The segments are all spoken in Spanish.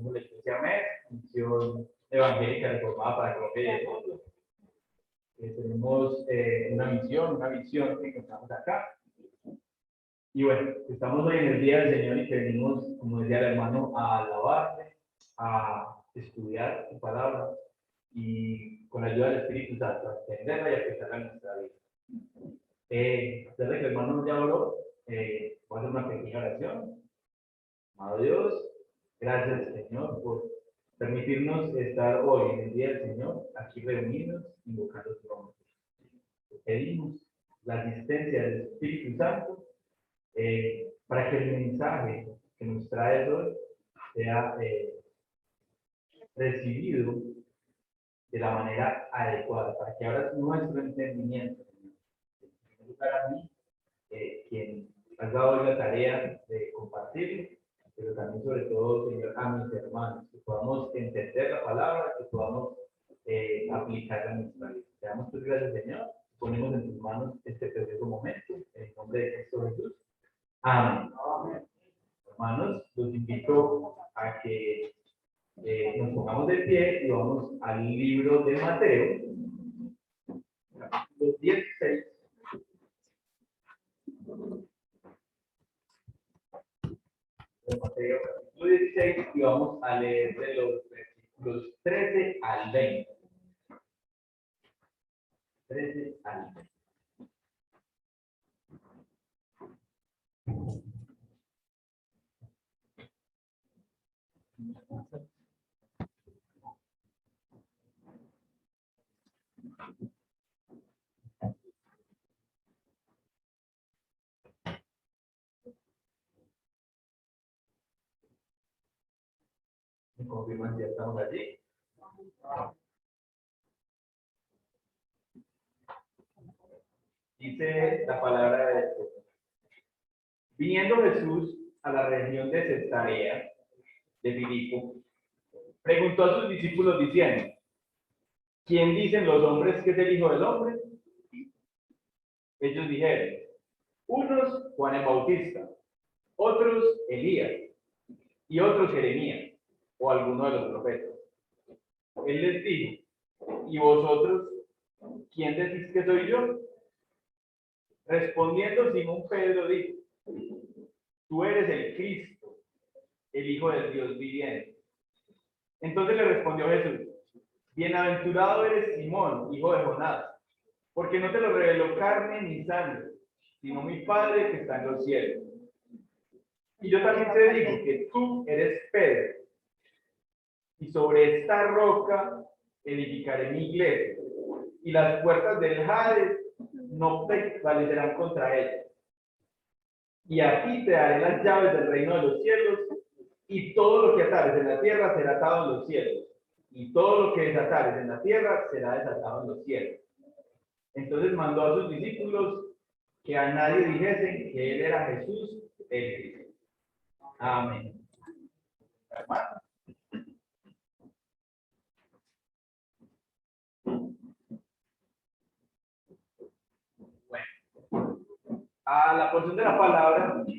somos la Iglesia MED, Misión Evangélica Reformada para Colombia y el Mundo. Tenemos una misión, una visión que encontramos acá. Y bueno, estamos hoy en el Día del Señor y que venimos, como decía el hermano, a alabarle, a estudiar su palabra y con la ayuda del Espíritu Santo a entenderla y aplicarla en nuestra vida. Desde que el hermano ya habló, voy a hacer una pequeña oración. Amado Dios, gracias Señor por permitirnos estar hoy en el Día del Señor, aquí reunidos, invocando tu nombre. Te pedimos la asistencia del Espíritu Santo para que el mensaje que nos trae hoy sea recibido de la manera adecuada, para que abra nuestro entendimiento. En primer lugar a mí, quien has dado hoy la tarea de compartirlo, pero también sobre todo, Señor, a mis hermanos, que podamos entender la palabra, que podamos aplicarla en nuestra vida. Te damos tus gracias, Señor. Ponemos en tus manos este precioso momento, en el nombre de Cristo Jesús. Amén. Amén. Hermanos, los invito a que nos pongamos de pie y vamos al libro de Mateo, capítulo 16. De Mateo, capítulo 16, y vamos a leer de los versículos 13 al 20. 13 al 20. ¿Me confirman si ya estamos allí? Dice la palabra de Dios. Viniendo Jesús a la región de Cesarea de Filipo, preguntó a sus discípulos diciendo: ¿quién dicen los hombres que es el Hijo del Hombre? Ellos dijeron: unos Juan el Bautista, otros Elías, y otros Jeremías, o alguno de los profetas. Él les dijo: ¿y vosotros quién decís que soy yo? Respondiendo Simón Pedro dijo: tú eres el Cristo, el Hijo del Dios viviente. Entonces le respondió Jesús: bienaventurado eres Simón, hijo de Jonás, porque no te lo reveló carne ni sangre, sino mi Padre que está en los cielos. Y yo también te digo que tú eres Pedro, y sobre esta roca edificaré mi iglesia, y las puertas del Hades no prevalecerán contra ella. Y a ti te daré las llaves del reino de los cielos, y todo lo que atares en la tierra será atado en los cielos, y todo lo que desatares en la tierra será desatado en los cielos. Entonces mandó a sus discípulos que a nadie dijesen que él era Jesús el Cristo. Amén. Hermano. Bueno, a la porción de la palabra que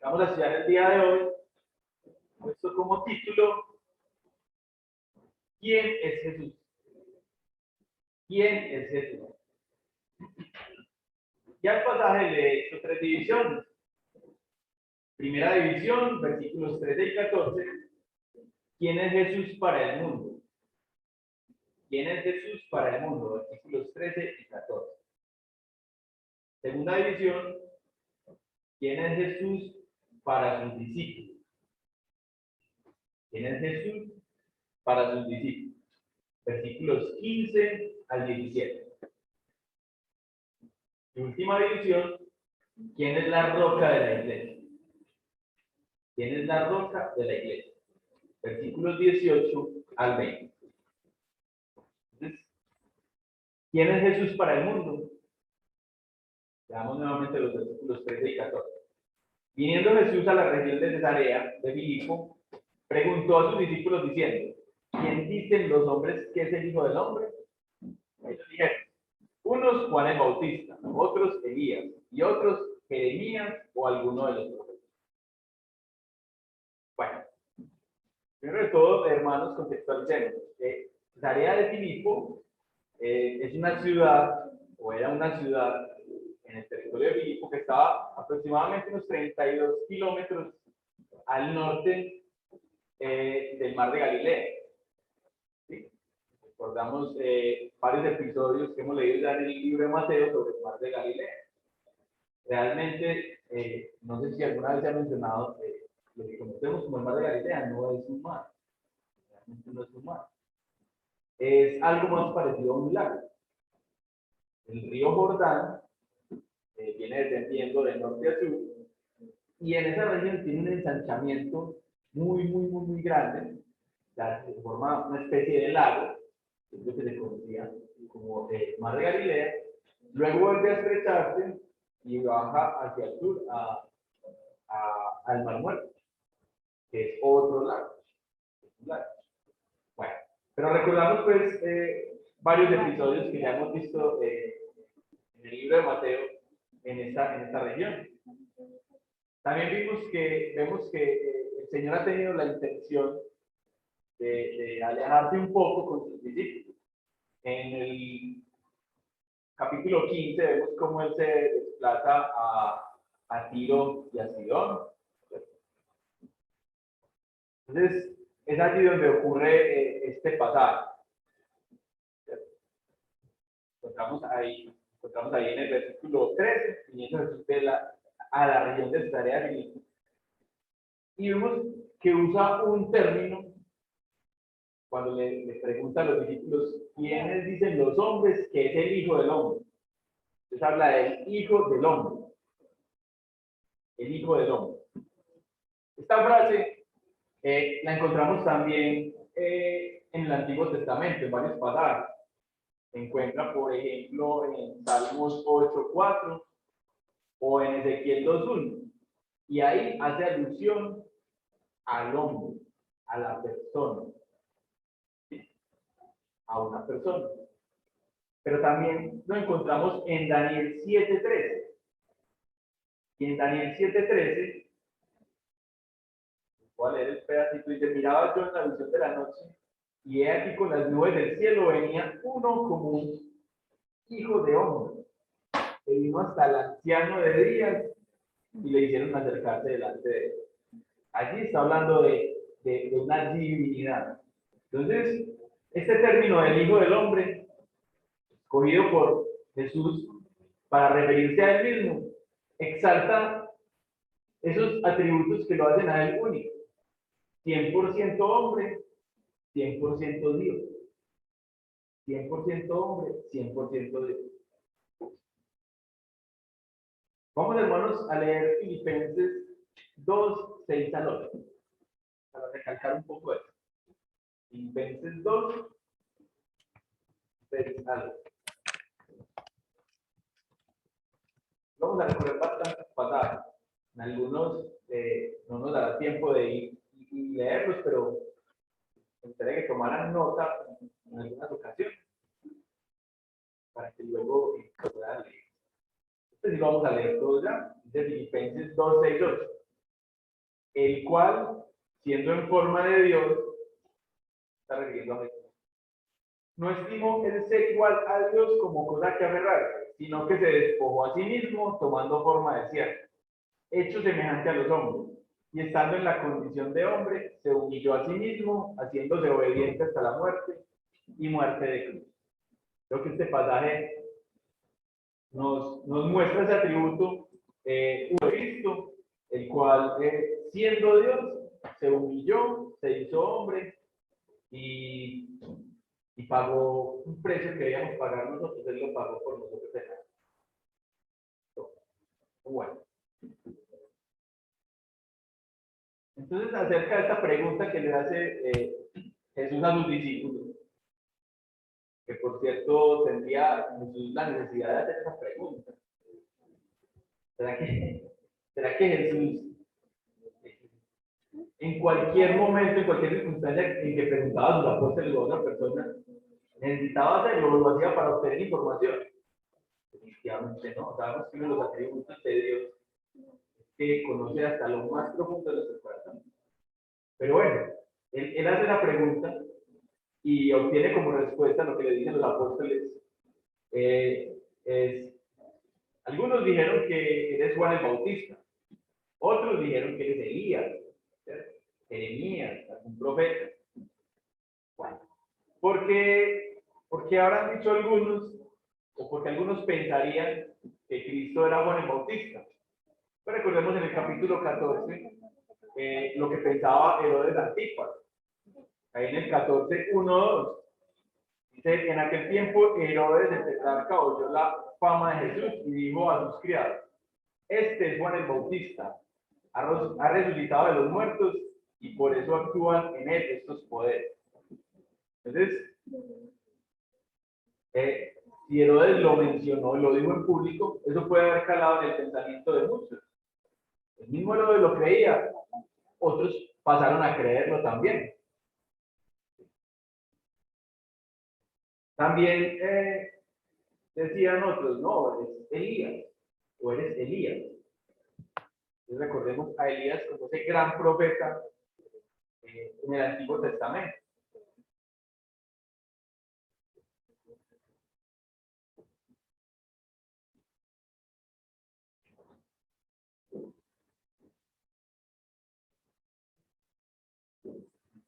vamos a estudiar el día de hoy, puesto como título: ¿quién es Jesús? ¿Quién es Jesús? Ya el pasaje le he hecho 3 divisiones. Primera división, versículos 13 y 14. ¿Quién es Jesús para el mundo? ¿Quién es Jesús para el mundo? Versículos 13 y 14. Segunda división, ¿quién es Jesús para sus discípulos? ¿Quién es Jesús para sus discípulos? Versículos 15 al 17. Y última división, ¿quién es la roca de la iglesia? ¿Quién es la roca de la iglesia? Versículos 18 al 20. Entonces, ¿quién es Jesús para el mundo? Veamos nuevamente los versículos 13 y 14. Viniendo Jesús a la región de Cesarea de Filipo, preguntó a sus discípulos diciendo: ¿quién dicen los hombres que es el Hijo del Hombre? Ellos dijeron: unos Juan el Bautista, otros Elías, y otros Jeremías o alguno de los profetas. Bueno, Primero de todo, hermanos, contextualicemos. Cesarea de Filipo es una ciudad, o era una ciudad en el territorio de Filipo que estaba aproximadamente unos 32 kilómetros al norte del mar de Galilea. ¿Sí? Recordamos varios episodios que hemos leído ya en el libro de Mateo sobre el mar de Galilea. Realmente, no sé si alguna vez se ha mencionado, lo que conocemos como el mar de Galilea no es un mar, realmente no es un mar. Es algo más parecido a un lago. El río Jordán viene descendiendo de norte a sur y en esa región tiene un ensanchamiento muy grande, ya se forma una especie de lago, que es lo que se conocía como mar de Galilea, luego vuelve a estrecharse y baja hacia el sur al Mar Muerto, que es otro lago. Bueno, pero recordamos pues varios episodios que ya hemos visto en el libro de Mateo en esta región. También vemos que el Señor ha tenido la intención de alejarse un poco con sus discípulos. En el capítulo 15 vemos cómo Él se desplaza a Tiro y a Sidón. Entonces, es allí donde ocurre este pasaje. Encontramos ahí en el versículo 13, viniendo Jesús a la región de Cesarea de Filipo. Y vemos que usa un término cuando le pregunta a los discípulos quiénes dicen los hombres que es el Hijo del Hombre. Entonces habla del Hijo del Hombre. El Hijo del Hombre. Esta frase la encontramos también en el Antiguo Testamento, en varios pasajes. Se encuentra, por ejemplo, en Salmos 8:4 o en Ezequiel 2:1. Y ahí hace alusión al hombre, a la persona, ¿sí? A una persona. Pero también lo encontramos en Daniel 7:13. Y en Daniel 7:13, voy a leer el pedacito, dice: miraba yo en la visión de la noche, y he aquí con las nubes del cielo venía uno como un hijo de hombre, que vino hasta el anciano de días y le hicieron acercarse delante de él. Allí está hablando de una divinidad. Entonces, este término del Hijo del Hombre, escogido por Jesús para referirse a él mismo, exalta esos atributos que lo hacen a él único. 100% hombre, 100% Dios. 100% hombre, 100% Dios. Vamos, hermanos, a leer Filipenses 2:6 al 8, para recalcar un poco eso. Filipenses 2:6 al 8. Vamos a recorrer bastantes pasajes. En algunos no nos dará tiempo de ir y leerlos, pero me gustaría que tomaran nota en algunas ocasiones para que luego puedan leer. Este sí lo vamos a leer todo ya. Dice Filipenses 2:6-8. El cual, siendo en forma de Dios, está refiriendo a Jesús, no estimó el ser igual a Dios como cosa que aferrarse, sino que se despojó a sí mismo tomando forma de siervo, hecho semejante a los hombres, y estando en la condición de hombre, se humilló a sí mismo, haciéndose obediente hasta la muerte y muerte de cruz. Creo que este pasaje nos muestra ese atributo de Cristo, el cual, siendo Dios, se humilló, se hizo hombre y pagó un precio que debíamos pagar nosotros. Él lo pagó por nosotros. Bueno. Entonces, acerca de esta pregunta que le hace Jesús a sus discípulos, que por cierto tendría Jesús la necesidad de hacer esta pregunta. ¿Será que Jesús, en cualquier momento, en cualquier circunstancia en que preguntaba a sus apóstoles o a otra persona, necesitaba hacerlo, lo hacía para obtener información? Definitivamente no. Sabemos que uno de los atributos de Dios es que conoce hasta lo más profundo de nuestro corazón. Pero bueno, Él hace la pregunta y obtiene como respuesta lo que le dicen los apóstoles. Es, algunos dijeron que eres Juan el Bautista, otros dijeron que eres Elías, ¿cierto? Jeremías, algún profeta. Bueno, porque habrán dicho algunos, o porque algunos pensarían que Cristo era Juan el Bautista. Pero recordemos en el capítulo 14 lo que pensaba Herodes Antipas. Ahí en el 14, 1, 2. Dice, en aquel tiempo Herodes el tetrarca oyó la fama de Jesús y dijo a sus criados, este es Juan el Bautista, ha resucitado de los muertos y por eso actúan en él estos poderes. Entonces, si Herodes lo mencionó, lo dijo en público, eso puede haber calado en el pensamiento de muchos. El mismo Herodes lo creía, otros pasaron a creerlo también. También decían otros, no, es Elías, o eres Elías. Entonces recordemos a Elías como ese gran profeta en el Antiguo Testamento.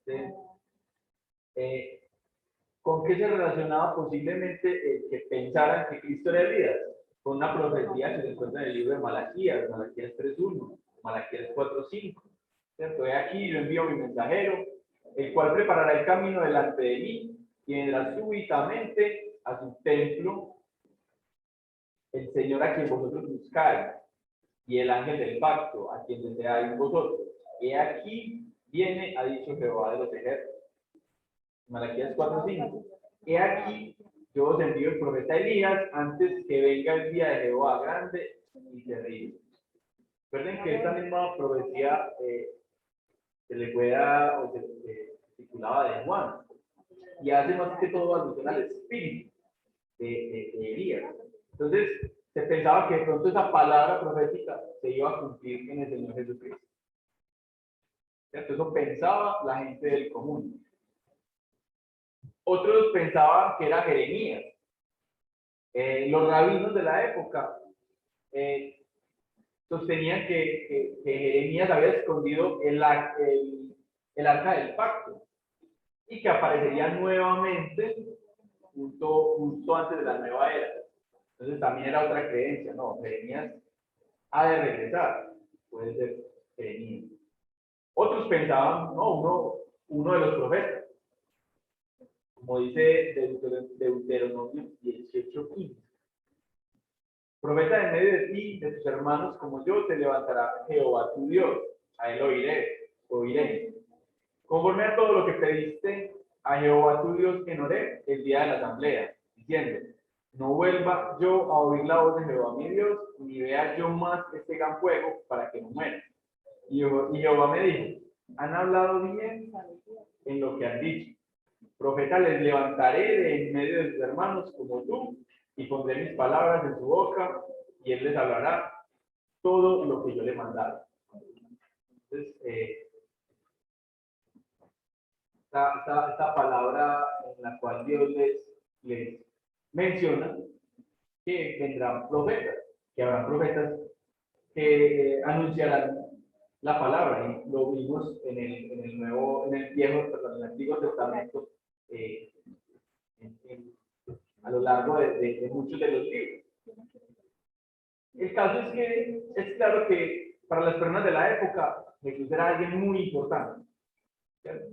Entonces, ¿con qué se relacionaba posiblemente el que pensaran que Cristo era Elías? Con una profecía que se encuentra en el libro de Malaquías, Malaquías 3:1, Malaquías 4:5. ¿Cierto? He aquí yo envío mi mensajero, el cual preparará el camino delante de mí y vendrá súbitamente a su templo el Señor a quien vosotros buscáis y el ángel del pacto a quien deseáis vosotros. He aquí viene, ha dicho Jehová de los ejércitos. Malaquías 4:5. He aquí, yo os envío el profeta Elías antes que venga el día de Jehová grande y terrible. Recuerden que esta misma profecía se le fue a, o se titulaba de Juan, y hace más que todo alusión al espíritu de Elías. Entonces, se pensaba que de pronto esa palabra profética se iba a cumplir en el Señor Jesucristo. ¿Cierto? Eso pensaba la gente del común. Otros pensaban que era Jeremías. Los rabinos de la época sostenían que Jeremías había escondido el arca del pacto y que aparecería nuevamente justo antes de la nueva era. Entonces también era otra creencia, no, Jeremías ha de regresar, puede ser Jeremías. Otros pensaban, no, uno de los profetas, como dice Deuteronomio 18:15. Profeta en medio de ti, de tus hermanos como yo, te levantará Jehová tu Dios, a él oiré. Conforme a todo lo que pediste a Jehová tu Dios en Horeb el día de la asamblea, diciendo, no vuelva yo a oír la voz de Jehová mi Dios, ni vea yo más este gran fuego para que no muera. Y Jehová me dijo, han hablado bien en lo que han dicho. Profeta les levantaré de en medio de sus hermanos como tú, y pondré mis palabras en su boca, y él les hablará todo lo que yo le mandare. Entonces, esta palabra en la cual Dios les menciona que vendrán profetas, que habrán profetas que anunciarán la palabra, y lo vimos en el Viejo, en el Antiguo Testamento, a lo largo de muchos de los libros. El caso es que es claro que para las personas de la época Jesús era alguien muy importante, ¿cierto?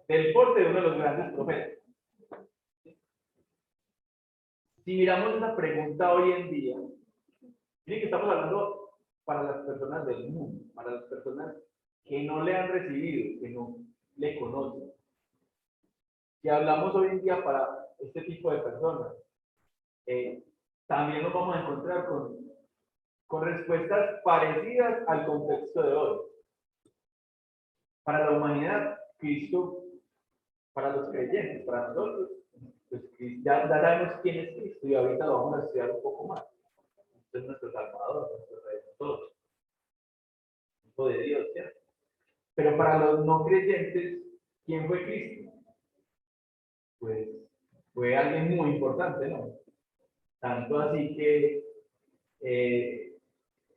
Del porte de uno de los grandes profetas. Si miramos esa pregunta hoy en día, miren que estamos hablando para las personas del mundo, para las personas que no le han recibido, que no le conocen. Si hablamos hoy en día para este tipo de personas, también nos vamos a encontrar con respuestas parecidas al contexto de hoy. Para la humanidad, Cristo, para los creyentes, para nosotros, pues ya sabemos quién es Cristo y ahorita lo vamos a estudiar un poco más. Este es nuestro Salvador, nuestro Redentor, Hijo de Dios, ¿cierto? Pero para los no creyentes, ¿Quién fue Cristo? Pues fue alguien muy importante, ¿no? Tanto así que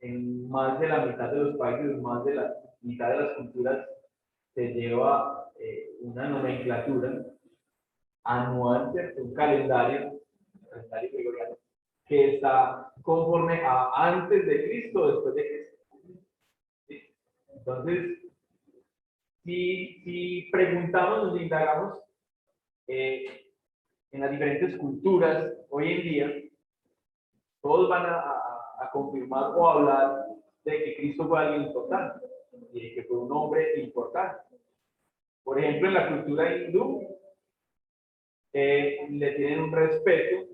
en más de la mitad de los países, más de la mitad de las culturas, se lleva una nomenclatura anual, ¿cierto? Un calendario gregoriano, que está conforme a antes de Cristo o después de Cristo. ¿Sí? Entonces, si preguntamos, nos indagamos en las diferentes culturas hoy en día, todos van a confirmar o hablar de que Cristo fue alguien importante y de que fue un hombre importante. Por ejemplo, en la cultura hindú, le tienen un respeto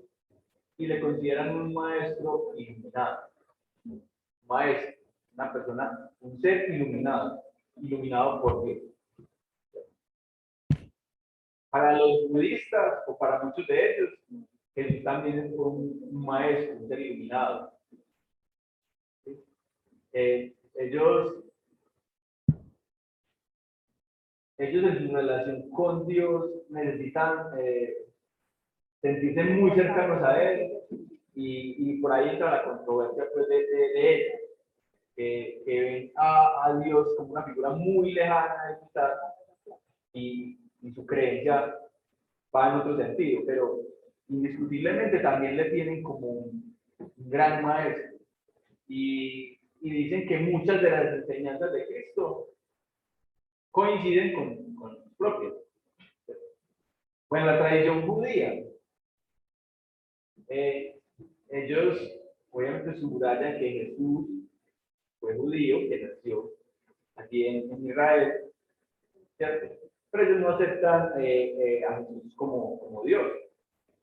y le consideran un maestro iluminado. Maestro, una persona, un ser iluminado. ¿Iluminado por qué? Para los budistas, o para muchos de ellos, Jesús también es un maestro, un ser iluminado. Ellos en su relación con Dios necesitan sentirse muy cercanos a Él y por ahí entra la controversia pues, de ellos, que ven a Dios como una figura muy lejana de estar y su creencia va en otro sentido, pero indiscutiblemente también le tienen como un gran maestro y dicen que muchas de las enseñanzas de Cristo coinciden con sus propias. Bueno, la tradición judía, ellos obviamente subrayan que Jesús fue judío, que nació aquí en Israel, ¿cierto? Pero ellos no aceptan a Jesús como Dios,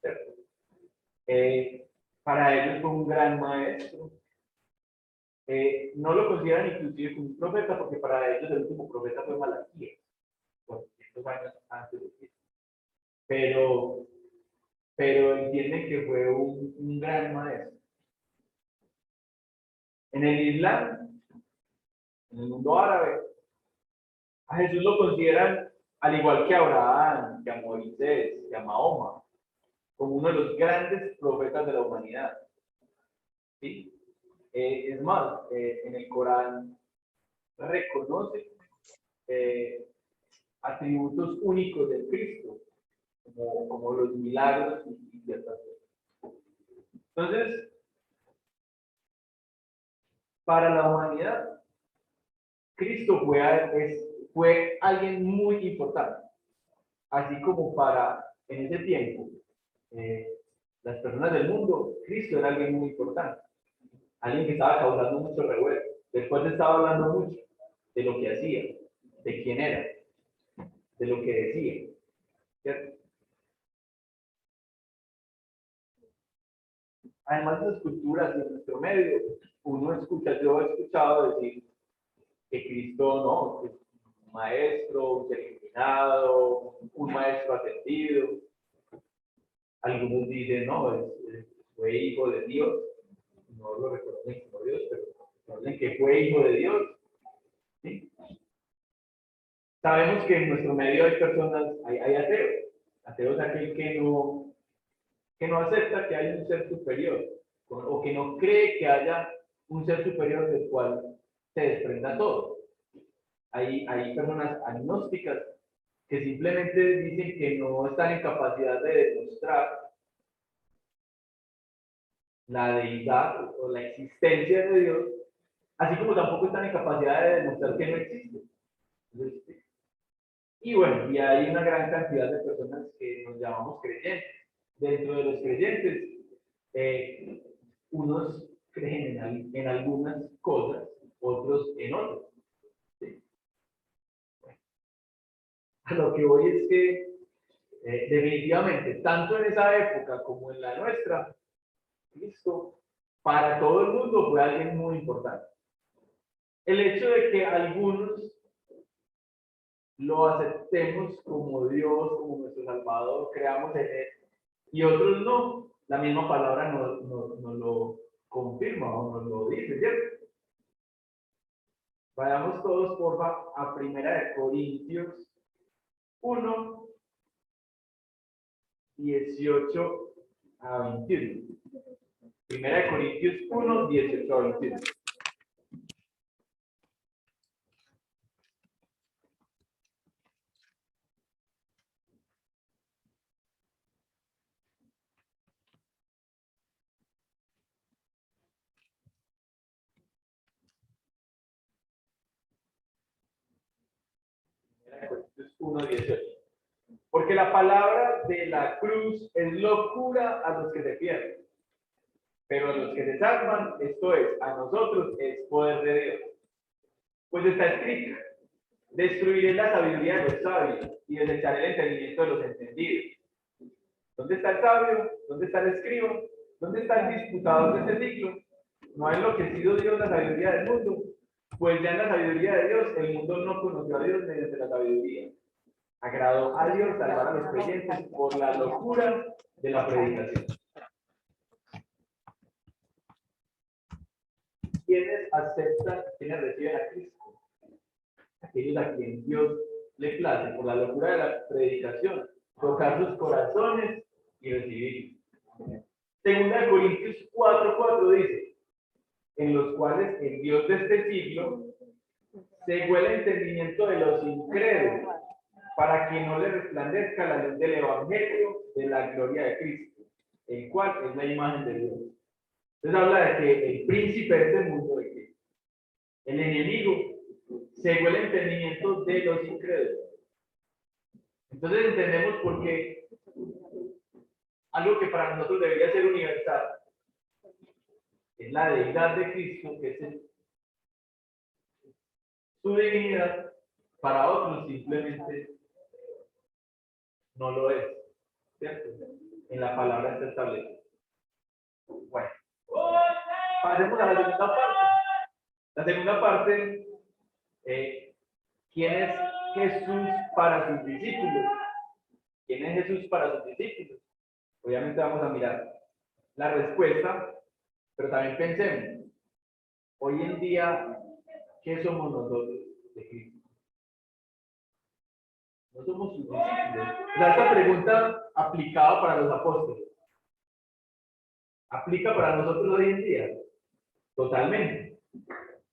¿cierto? Para ellos fue un gran maestro. No lo consideran inclusive como un profeta, porque para ellos el último profeta fue Malaquías, 400 años antes de Cristo. Pero entienden que fue un gran maestro. En el Islam, en el mundo árabe, a Jesús lo consideran, al igual que a Abraham, que a Moisés, que a Mahoma, como uno de los grandes profetas de la humanidad. ¿Sí? Es más, en el Corán reconoce atributos únicos de Cristo, como los milagros y ciertas cosas. Entonces, para la humanidad, Cristo fue alguien muy importante, así como para en ese tiempo las personas del mundo, Cristo era alguien muy importante, alguien que estaba causando mucho revuelo. Después estaba hablando mucho de lo que hacía, de quién era, de lo que decía, ¿cierto? Además de las culturas y en nuestro medio, uno escucha, yo he escuchado decir que Cristo no, es un maestro, un ser iluminado, un maestro ascendido. Algunos dicen, no, fue hijo de Dios, no lo reconocen como Dios, pero dicen que fue hijo de Dios. ¿Sí? Sabemos que en nuestro medio hay personas, hay ateos. Ateos es aquel que no acepta que haya un ser superior, o que no cree que haya un ser superior del cual se desprenda todo. Hay personas agnósticas que simplemente dicen que no están en capacidad de demostrar la deidad o la existencia de Dios, así como tampoco están en capacidad de demostrar que no existe. Y bueno, y hay una gran cantidad de personas que nos llamamos creyentes. Dentro de los creyentes, unos creen en algunas cosas, otros en otras. ¿Sí? Bueno, a lo que voy es que definitivamente, tanto en esa época como en la nuestra, Cristo para todo el mundo fue alguien muy importante. El hecho de que algunos lo aceptemos como Dios, como nuestro Salvador, creamos en Él, y otros no, la misma palabra nos lo confirma o nos lo dice, ¿cierto? Vayamos todos, porfa, a Primera de Corintios 1, 18 a 21. Primera de Corintios 1, 18 a 21. Corintios 1, 18. Porque la palabra de la cruz es locura a los que se pierden, pero a los que se salvan, esto es, a nosotros es poder de Dios. Pues está escrito: destruiré la sabiduría de los sabios y desecharé el entendimiento de los entendidos. ¿Dónde está el sabio? ¿Dónde está el escriba? ¿Dónde está el disputador de este siglo? ¿No ha enloquecido Dios la sabiduría del mundo? Pues ya en la sabiduría de Dios, el mundo no conoció a Dios mediante la sabiduría. Agradó a Dios salvar a los creyentes por la locura de la predicación. ¿Quiénes aceptan, quiénes reciben a Cristo? Aquellos a quien Dios le place por la locura de la predicación, tocar sus corazones y recibir. Segunda de Corintios 4:4 dice: en los cuales el Dios de este siglo cegó el entendimiento de los incrédulos, para que no le resplandezca la luz del evangelio de la gloria de Cristo, el cual es la imagen de Dios. Entonces habla de que el príncipe de este mundo, de que el enemigo cegó el entendimiento de los incrédulos. Entonces entendemos por qué algo que para nosotros debería ser universal es la deidad de Cristo, que es su divinidad, para otros simplemente no lo es, ¿cierto? En la palabra está establecido. Bueno, pasemos a la segunda parte. La segunda parte, ¿quién es Jesús para sus discípulos? ¿Quién es Jesús para sus discípulos? Obviamente vamos a mirar la respuesta, pero también pensemos, hoy en día, ¿qué somos nosotros de Cristo? No somos sus discípulos. O sea, esta pregunta aplicada para los apóstoles, ¿aplica para nosotros hoy en día? Totalmente.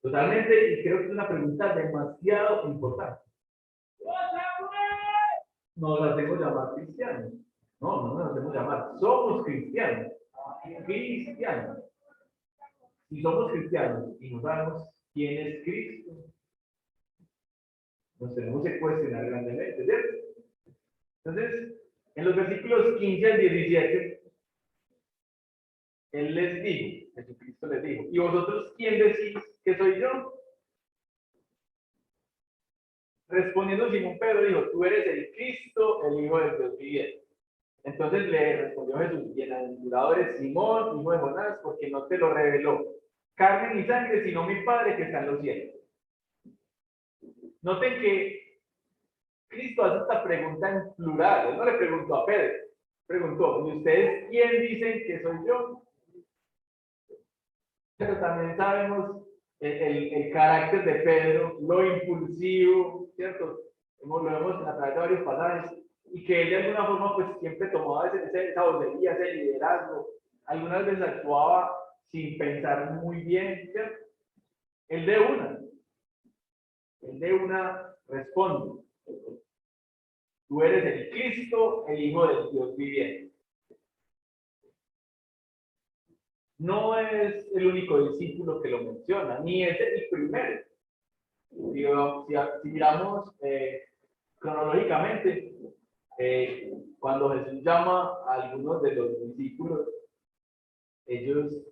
Totalmente, y creo que es una pregunta demasiado importante. Nos hacemos llamar cristianos. No, no nos hacemos llamar. Somos cristianos. Cristianos. Si somos cristianos y no sabemos quién es Cristo, nos tenemos que cuestionar grandemente, ¿cierto? Entonces, en los versículos 15 al 17, Él les dijo, Jesucristo les dijo: ¿y vosotros quién decís que soy yo? Respondiendo Simón Pedro dijo: tú eres el Cristo, el Hijo del Dios viviente. Entonces le respondió Jesús: bienaventurado eres Simón, hijo de Jonás, porque no te lo reveló carne ni sangre, sino mi Padre que está en los cielos. Noten que Cristo hace esta pregunta en plural. Él no le preguntó a Pedro, preguntó: ¿y ustedes quién dicen que soy yo? Pero también sabemos el carácter de Pedro, lo impulsivo, ¿cierto? Lo vemos a través de varios pasajes, y que él de alguna forma pues siempre tomaba esa vocería, ese liderazgo. Algunas veces actuaba sin pensar muy bien, ¿cierto? Él de una responde: tú eres el Cristo, el Hijo del Dios viviente. No es el único discípulo que lo menciona, ni es el primero. Si miramos cronológicamente, cuando Jesús llama a algunos de los discípulos, ellos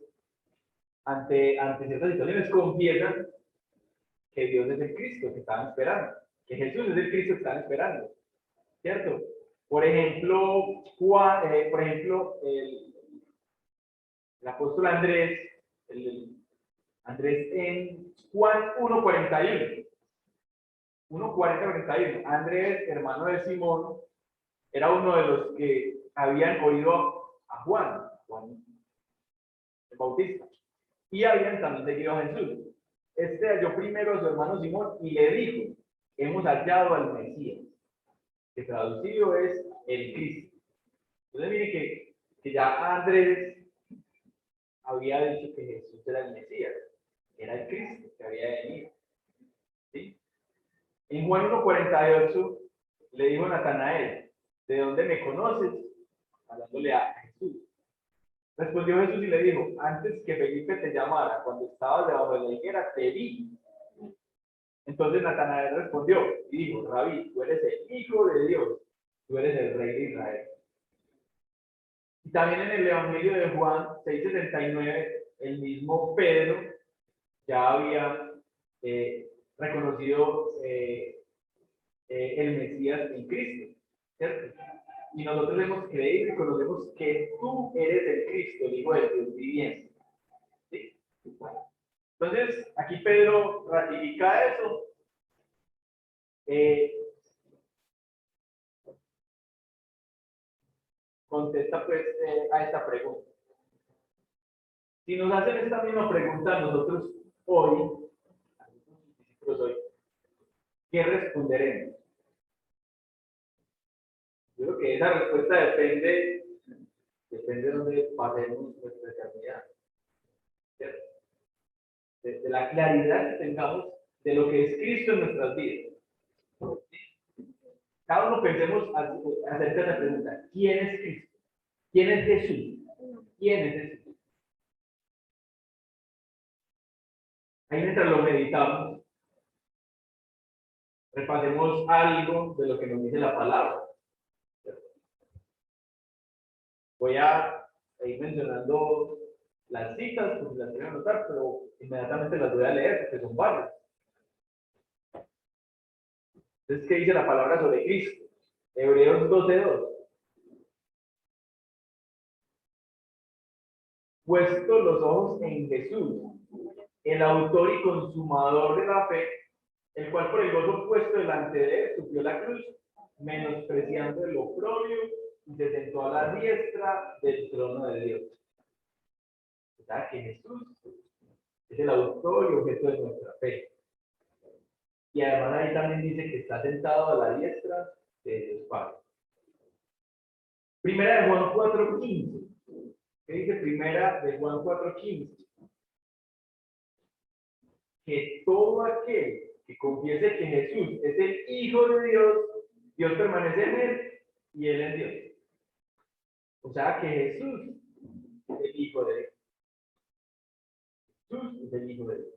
ante ciertas situaciones confiesan que Dios es el Cristo que estaban esperando, que Jesús es el Cristo que estaban esperando, ¿cierto? Por ejemplo, el apóstol Andrés, Andrés en Juan 1:41. 1:41. Andrés, hermano de Simón, era uno de los que habían oído a Juan el Bautista, y habían también seguido a Jesús. Este halló primero a su hermano Simón y le dijo: hemos hallado al Mesías, que traducido es el Cristo. Entonces mire que ya Andrés había dicho que Jesús era el Mesías, era el Cristo que había venido. ¿Sí? En Juan 1:48 le dijo Natanael, ¿de dónde me conoces? Hablándole a Jesús. Respondió Jesús y le dijo, antes que Felipe te llamara, cuando estabas debajo de la higuera, te vi. Entonces Natanael respondió y dijo, Rabí, tú eres el Hijo de Dios, tú eres el Rey de Israel. Y también en el Evangelio de Juan 6:69, el mismo Pedro ya había reconocido el Mesías en Cristo, ¿cierto? Y nosotros hemos creído y conocemos que tú eres el Cristo, el Hijo del Dios viviente. ¿Sí? Entonces, aquí Pedro ratifica eso. Contesta pues a esta pregunta. Si nos hacen esta misma pregunta nosotros hoy, ¿qué responderemos? Yo creo que esa respuesta depende de dónde pasemos nuestra eternidad. ¿Cierto? De la claridad que tengamos de lo que es Cristo en nuestras vidas. Cada uno pensemos acerca de la pregunta, ¿quién es Cristo? ¿Quién es Jesús? ¿Quién es Jesús? Ahí mientras lo meditamos, repasemos algo de lo que nos dice la palabra. Voy a ir mencionando las citas, porque las quiero anotar, pero inmediatamente las voy a leer, porque son varias. Entonces, ¿qué dice la palabra sobre Cristo? Hebreos 12:2. Puesto los ojos en Jesús, el autor y consumador de la fe, el cual por el gozo puesto delante de él sufrió la cruz, menospreciando el oprobio, y se sentó a la diestra del trono de Dios. O sea que Jesús es el autor y objeto de nuestra fe. Y además ahí también dice que está sentado a la diestra de Dios Padre. Primera de Juan 4:15. ¿Qué dice Primera de Juan 4:15? Que todo aquel que confiese que Jesús es el Hijo de Dios, Dios permanece en él y él en Dios. O sea que Jesús es el Hijo de Dios. Jesús es el Hijo de Dios.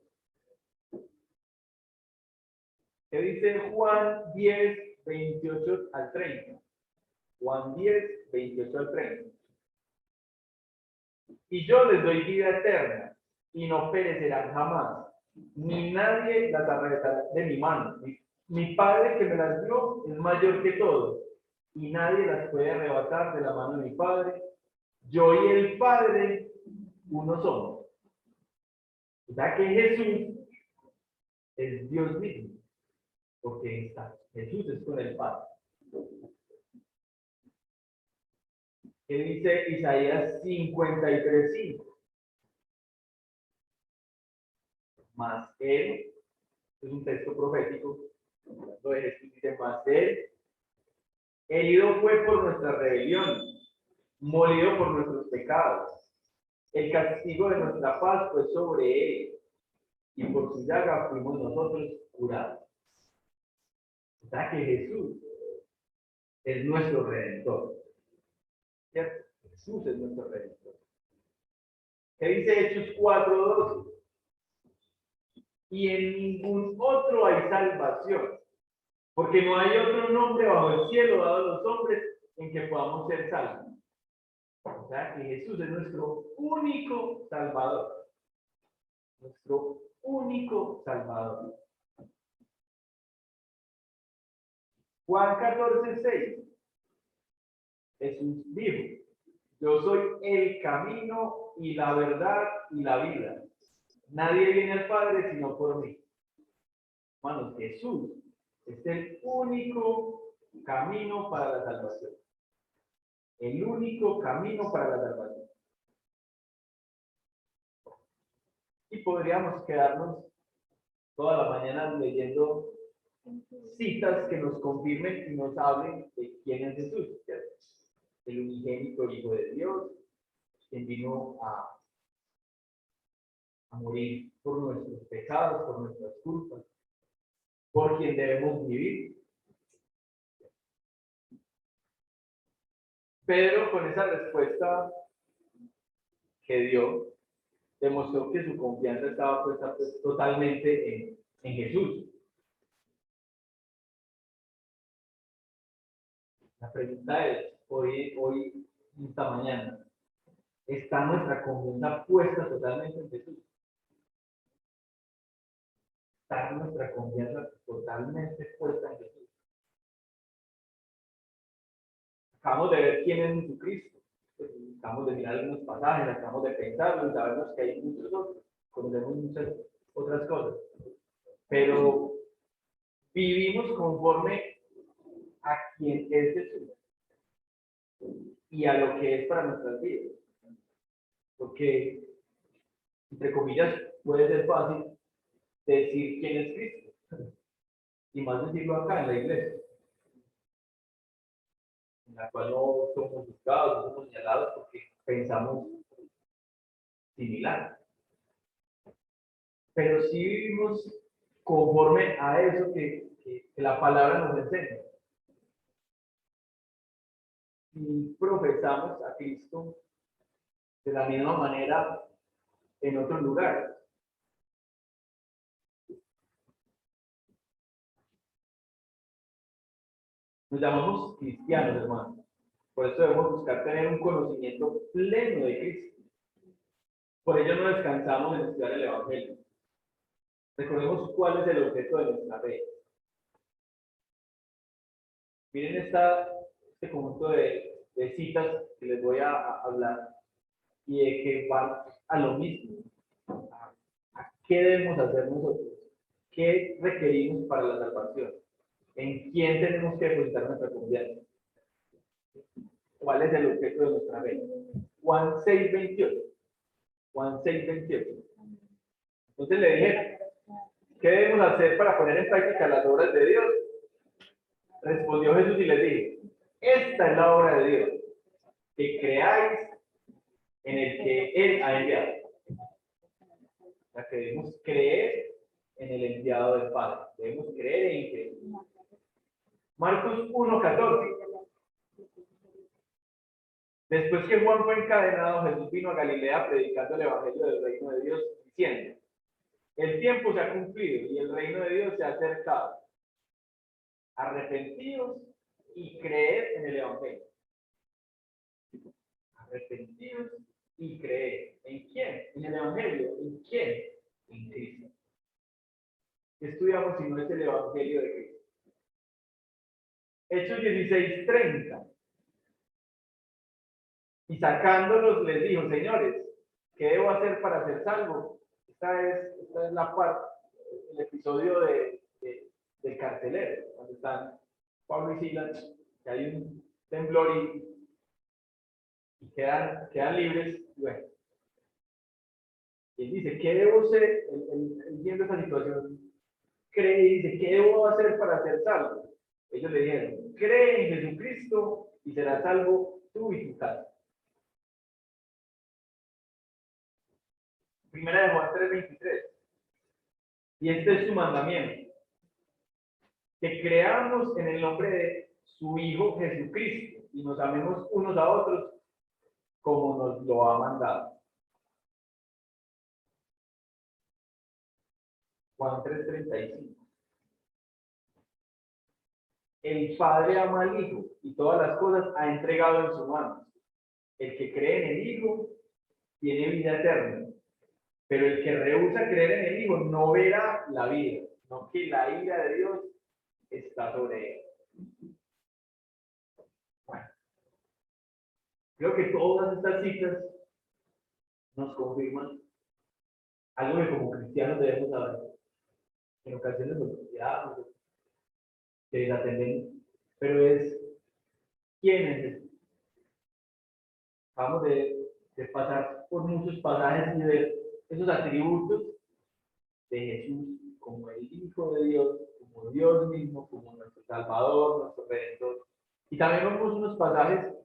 ¿Qué dice Juan 10:28-30? Juan 10:28-30. Y yo les doy vida eterna y no perecerán jamás, ni nadie las arrebatará de mi mano. Mi Padre que me las dio es mayor que todos, y nadie las puede arrebatar de la mano de mi Padre. Yo y el Padre, uno somos. O sea que Jesús es Dios mismo, porque está. Jesús es con el Padre. ¿Qué dice Isaías 53:5? Más él, es un texto profético, donde Jesús dice, más él, herido fue por nuestra rebelión, molido por nuestros pecados. El castigo de nuestra paz fue sobre él, y por su llaga fuimos nosotros curados. O sea que Jesús es nuestro Redentor. ¿Cierto? Jesús es nuestro Redentor. ¿Qué dice Hechos 4:12? Y en ningún otro hay salvación, porque no hay otro nombre bajo el cielo dado a los hombres en que podamos ser salvos. O sea que Jesús es nuestro único Salvador. Nuestro único Salvador. Juan 14:6. Jesús dijo, yo soy el camino y la verdad y la vida. Nadie viene al Padre sino por mí. Hermanos, Jesús es el único camino para la salvación. El único camino para la salvación. Y podríamos quedarnos toda la mañana leyendo citas que nos confirmen y nos hablen de quién es Jesús, ¿cierto? El unigénito Hijo de Dios, quien vino a morir por nuestros pecados, por nuestras culpas, por quien debemos vivir. Pedro, con esa respuesta que dio, demostró que su confianza estaba puesta pues, totalmente en Jesús. La pregunta es, hoy, esta mañana, ¿está nuestra confianza puesta totalmente en Jesús? ¿Está nuestra confianza totalmente puesta en Jesús? Acabamos de ver quién es Jesucristo. Acabamos de mirar algunos pasajes, acabamos de pensarlo y sabemos que hay muchos otros, conocemos muchas otras cosas. Pero vivimos conforme a quien es Jesús y a lo que es para nuestras vidas. Porque, entre comillas, puede ser fácil decir quién es Cristo. Y más decirlo acá en la iglesia, en la cual no somos juzgados, no somos señalados porque pensamos similar. Pero sí vivimos conforme a eso que la palabra nos enseña. Y profesamos a Cristo de la misma manera en otros lugares. Nos llamamos cristianos, hermanos. Por eso debemos buscar tener un conocimiento pleno de Cristo. Por ello no descansamos en estudiar el Evangelio. Recordemos cuál es el objeto de nuestra fe. Miren este conjunto de citas que les voy a hablar y de que van a lo mismo. ¿A qué debemos hacer nosotros? ¿Qué requerimos para la salvación? ¿En quién tenemos que depositar nuestra confianza? ¿Cuál es el objeto de nuestra fe? Juan 6:28. Juan 6:28. Entonces le dije, ¿qué debemos hacer para poner en práctica las obras de Dios? Respondió Jesús y les dijo, esta es la obra de Dios, que creáis en el que Él ha enviado. O sea, que debemos creer en el enviado del Padre. Debemos creer en que Marcos 1:14. Después que Juan fue encadenado, Jesús vino a Galilea predicando el evangelio del reino de Dios, diciendo, el tiempo se ha cumplido y el reino de Dios se ha acercado. Arrepentidos y creed en el evangelio. Arrepentidos y creed. ¿En quién? En el evangelio. ¿En quién? En Cristo. ¿Qué estudiamos si no es el evangelio de Cristo? Hechos 16:30. Y sacándolos les dijo, señores, ¿qué debo hacer para ser salvo? Esta es la parte, el episodio del carcelero, donde están Pablo y Silas, que hay un temblor y quedan libres. Bueno, y él dice, ¿qué debo hacer? Él viendo esa situación, cree y dice, ¿qué debo hacer para ser salvo? Ellos le dijeron, cree en Jesucristo y serás salvo tú y tu casa. Primera de Juan 3:23. Y este es su mandamiento, que creamos en el nombre de su Hijo Jesucristo y nos amemos unos a otros como nos lo ha mandado. Juan 3:35. El Padre ama al Hijo y todas las cosas ha entregado en su mano. El que cree en el Hijo tiene vida eterna, pero el que rehúsa creer en el Hijo no verá la vida, sino que la ira de Dios está sobre él. Bueno, creo que todas estas citas nos confirman algo que como cristianos debemos saber. En ocasiones nos olvidamos, que desatendemos, pero es quién es. Acabamos de pasar por muchos pasajes y ver esos atributos de Jesús como el Hijo de Dios, como como Dios mismo, como nuestro Salvador, nuestro Redentor. Y también vemos unos pasajes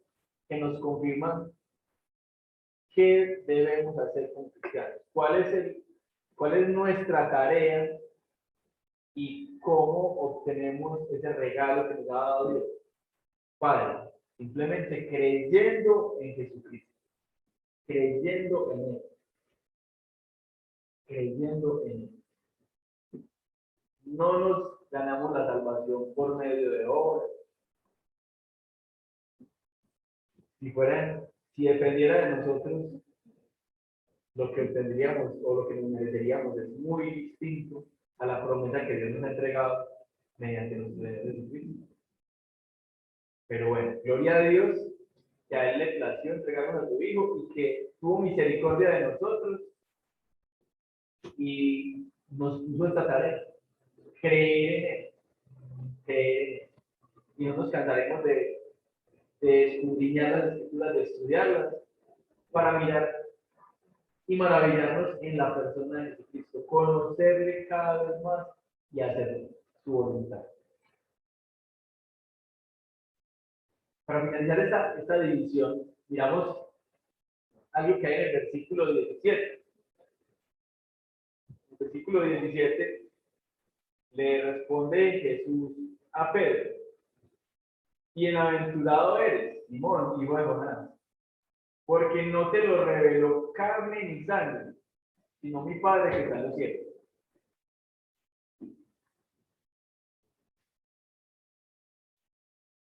que nos confirman qué debemos hacer como cristianos, cuál es nuestra tarea y cómo obtenemos ese regalo que nos ha dado Dios. Padre, simplemente creyendo en Jesucristo, creyendo en Él, creyendo en Él. No nos ganamos la salvación por medio de obras. Si dependiera de nosotros, lo que obtendríamos o lo que nos mereceríamos es muy distinto a la promesa que Dios nos ha entregado mediante nuestro Señor Jesucristo. Pero bueno, gloria a Dios, que a Él le plació entregarnos a su Hijo y que tuvo misericordia de nosotros y nos puso esta tarea, creer en Él, creer en Él. Y no nos cansaremos de escudriñar las escrituras, de estudiarlas, para mirar y maravillarnos en la persona de Jesucristo, conocerle cada vez más y hacer su voluntad. Para finalizar esta división, miramos algo que hay en el versículo 17. El versículo 17 le responde Jesús a Pedro: bienaventurado eres, Simón, hijo de Jonás, porque no te lo reveló carne ni sangre, sino mi Padre que está en los cielos.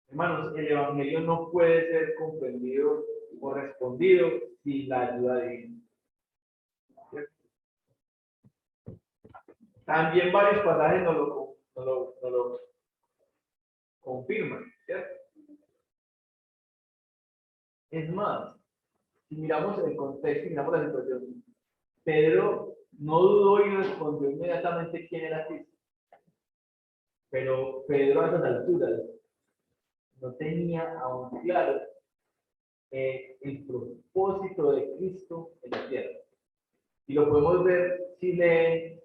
Hermanos, el Evangelio no puede ser comprendido o respondido sin la ayuda divina. También varios pasajes nos lo confirman, ¿cierto? Es más, si miramos el contexto, miramos la situación, Pedro no dudó y respondió inmediatamente quién era Cristo. Pero Pedro a esas alturas no tenía aún claro el propósito de Cristo en la tierra. Y lo podemos ver si leen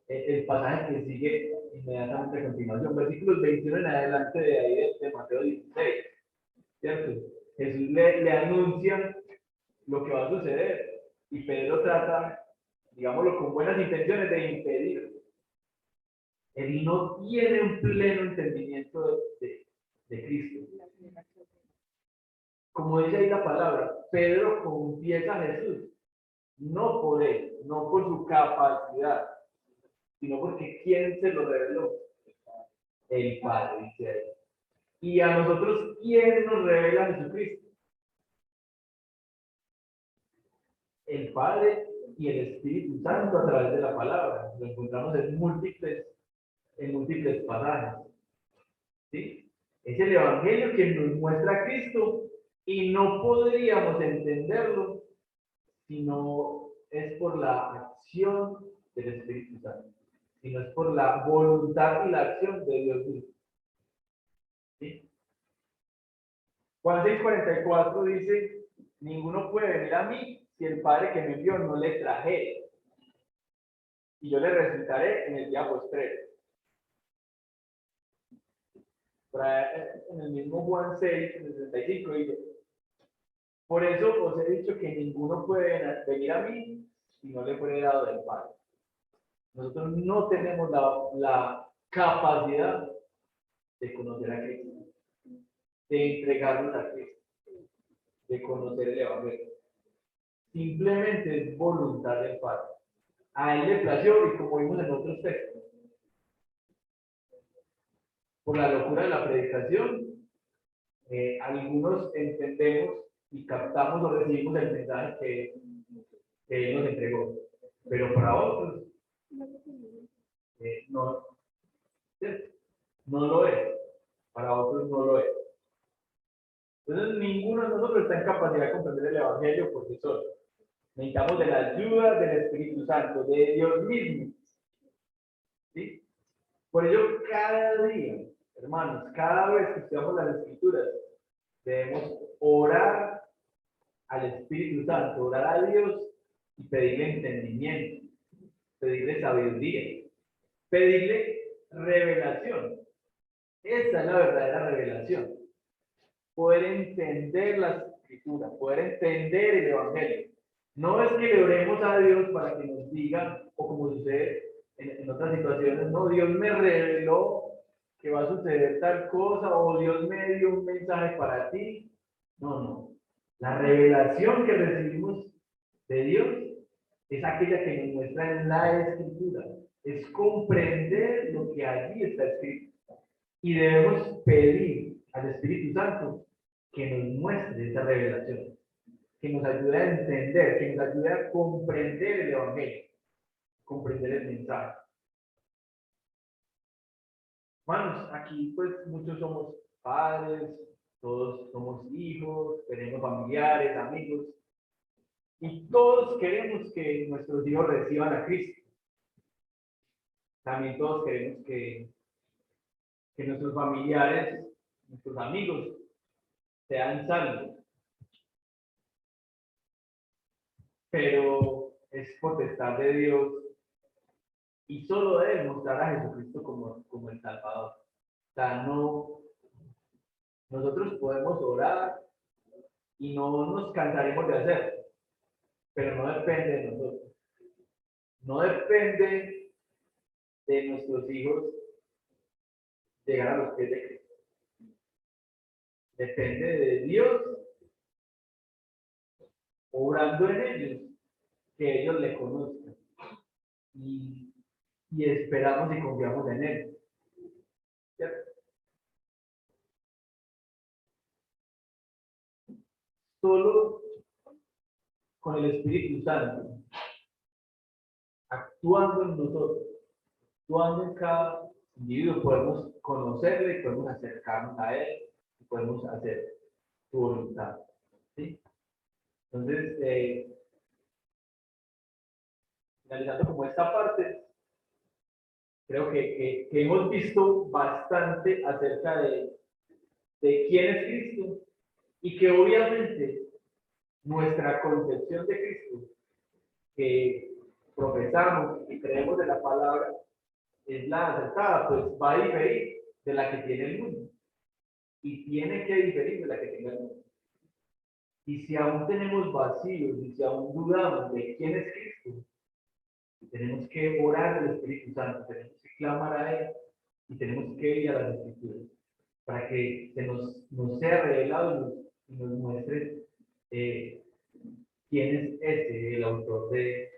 el pasaje que sigue inmediatamente a continuación, versículos 21 en adelante de ahí de Mateo 16, ¿cierto? Jesús le anuncia lo que va a suceder y Pedro trata, digámoslo, con buenas intenciones de impedirlo. Él no tiene un pleno entendimiento de Cristo. Como dice ahí la palabra, Pedro confiesa a Jesús, no por él, no por su capacidad, sino porque ¿quién se lo reveló? El Padre, dice ahí. Y a nosotros, ¿quién nos revela a Jesucristo? El Padre y el Espíritu Santo a través de la palabra. Lo encontramos en múltiples pasajes. ¿Sí? Es el Evangelio que nos muestra a Cristo y no podríamos entenderlo si no es por la acción del Espíritu Santo, sino es por la voluntad y la acción de Dios mismo. ¿Sí? Juan 6:44 dice: ninguno puede venir a mí si el Padre que me envió no le trajere, y yo le resucitaré en el día postrero. En el mismo Juan 6, en el 65, dice: por eso os he dicho que ninguno puede venir a mí si no le fuere dado del Padre. Nosotros no tenemos la capacidad de conocer a Cristo, de entregarnos a Cristo, de conocer el Evangelio. Simplemente es voluntad del Padre. A Él le plació, y como vimos en otros textos, por la locura de la predicación, algunos entendemos y captamos o recibimos el mensaje que Él nos entregó, pero para otros no, no lo es, para otros no lo es. Entonces ninguno de nosotros está en capacidad de comprender el Evangelio por sí solo. Necesitamos de la ayuda del Espíritu Santo, de Dios mismo. ¿Sí? Por ello, cada día, hermanos, cada vez que estudiamos las Escrituras, debemos orar al Espíritu Santo, orar a Dios y pedirle entendimiento, pedirle sabiduría, pedirle revelación. Esa es la verdadera revelación. Poder entender las escrituras, poder entender el Evangelio. No es que le oremos a Dios para que nos diga, o como sucede en otras situaciones, no, Dios me reveló que va a suceder tal cosa, o Dios me dio un mensaje para ti. No, no. La revelación que recibimos de Dios es aquella que nos muestra en la Escritura. Es comprender lo que allí está escrito. Y debemos pedir al Espíritu Santo que nos muestre esa revelación, que nos ayude a entender, que nos ayude a comprender el Evangelio, comprender el mensaje. Hermanos, aquí pues muchos somos padres, todos somos hijos, tenemos familiares, amigos, y todos queremos que nuestros hijos reciban a Cristo. También todos queremos que nuestros familiares, nuestros amigos, sean salvos. Pero es potestad de Dios y solo de Él mostrar a Jesucristo como el Salvador. O sea, no, nosotros podemos orar y no nos cansaremos de hacerlo, pero no depende de nosotros. No depende de nuestros hijos llegar a los pies de Cristo. Depende de Dios obrando en ellos, que ellos le conozcan. Y esperamos y confiamos en Él. ¿Cierto? Solo con el Espíritu Santo, actuando en nosotros, actuando en cada individuo, podemos conocerle, y podemos acercarnos a Él y podemos hacer su voluntad. ¿Sí? Entonces, finalizando como esta parte, creo que hemos visto bastante acerca de quién es Cristo y que obviamente nuestra concepción de Cristo, que profesamos y creemos de la palabra, es la acertada, pues va a diferir de la que tiene el mundo. Y tiene que diferir de la que tiene el mundo. Y si aún tenemos vacíos, y si aún dudamos de quién es Cristo, tenemos que orar al Espíritu Santo, tenemos que clamar a Él y tenemos que ir a las Escrituras para que nos sea revelado y nos muestre quién es ese, el autor de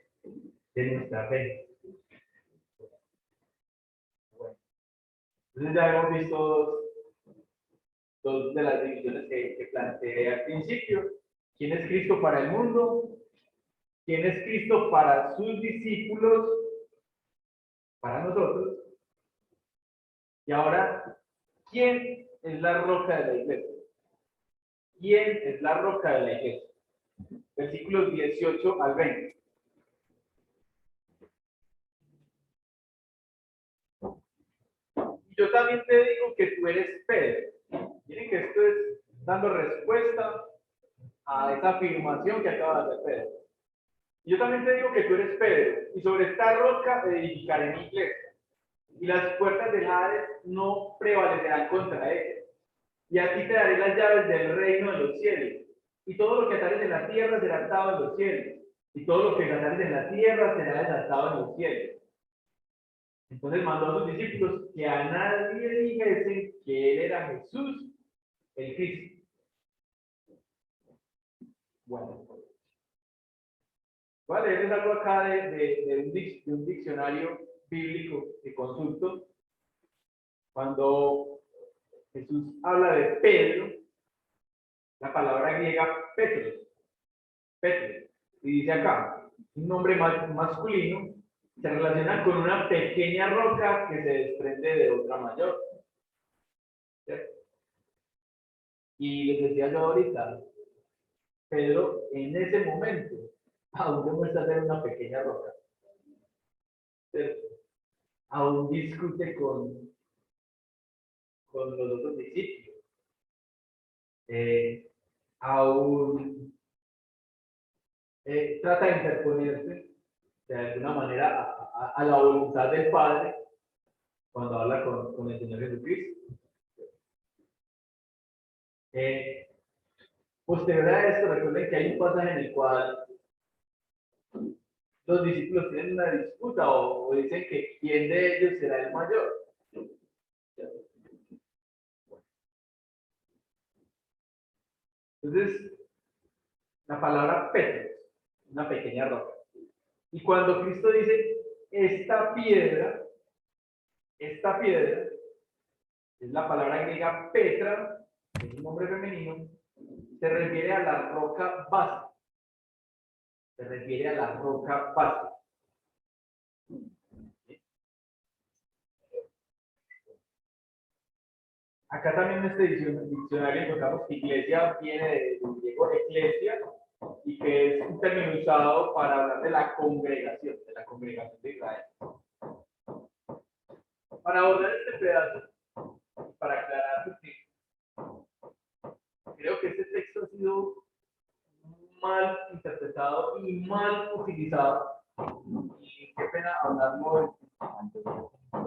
nuestra fe. Bueno, entonces ya hemos visto dos de las divisiones que planteé al principio. ¿Quién es Cristo para el mundo? ¿Quién es Cristo para sus discípulos? Para nosotros. Y ahora, ¿quién es la roca de la iglesia? ¿Quién es la roca de la iglesia? Versículos 18 al 20. Y yo también te digo que tú eres Pedro. Miren que esto es dando respuesta a esa afirmación que acaba de hacer Pedro. Y yo también te digo que tú eres Pedro, y sobre esta roca edificaré mi iglesia, y las puertas del Hades no prevalecerán contra ella. Y a ti te daré las llaves del reino de los cielos. Y todo lo que atares en la tierra será atado en los cielos. Y todo lo que atares en la tierra será desatado en los cielos. Entonces mandó a sus discípulos que a nadie dijesen que él era Jesús, el Cristo. Bueno, voy a leerles algo acá de un diccionario bíblico que consulto. Cuando Jesús habla de Pedro, la palabra griega Petros, Petros, y dice acá, un nombre masculino, se relaciona con una pequeña roca que se desprende de otra mayor. ¿Cierto? Y les decía yo ahorita, Pedro en ese momento aún demuestra ser una pequeña roca. ¿Cierto? Aún discute con los otros discípulos. Aún trata de interponerse de alguna manera a la voluntad del Padre, cuando habla con el Señor Jesucristo. Posterior a esto, recuerden que hay un pasaje en el cual los discípulos tienen una disputa o dicen que quién de ellos será el mayor. Entonces, la palabra Petros, una pequeña roca. Y cuando Cristo dice, esta piedra, es la palabra griega Petra, que es un nombre femenino, se refiere a la roca base. Se refiere a la roca base. Acá también en este diccionario encontramos que iglesia viene del griego eclesia y que es un término usado para hablar de la congregación de Israel. Para abordar este pedazo, para aclarar que creo que este texto ha sido mal interpretado y mal utilizado. Y qué pena hablarlo en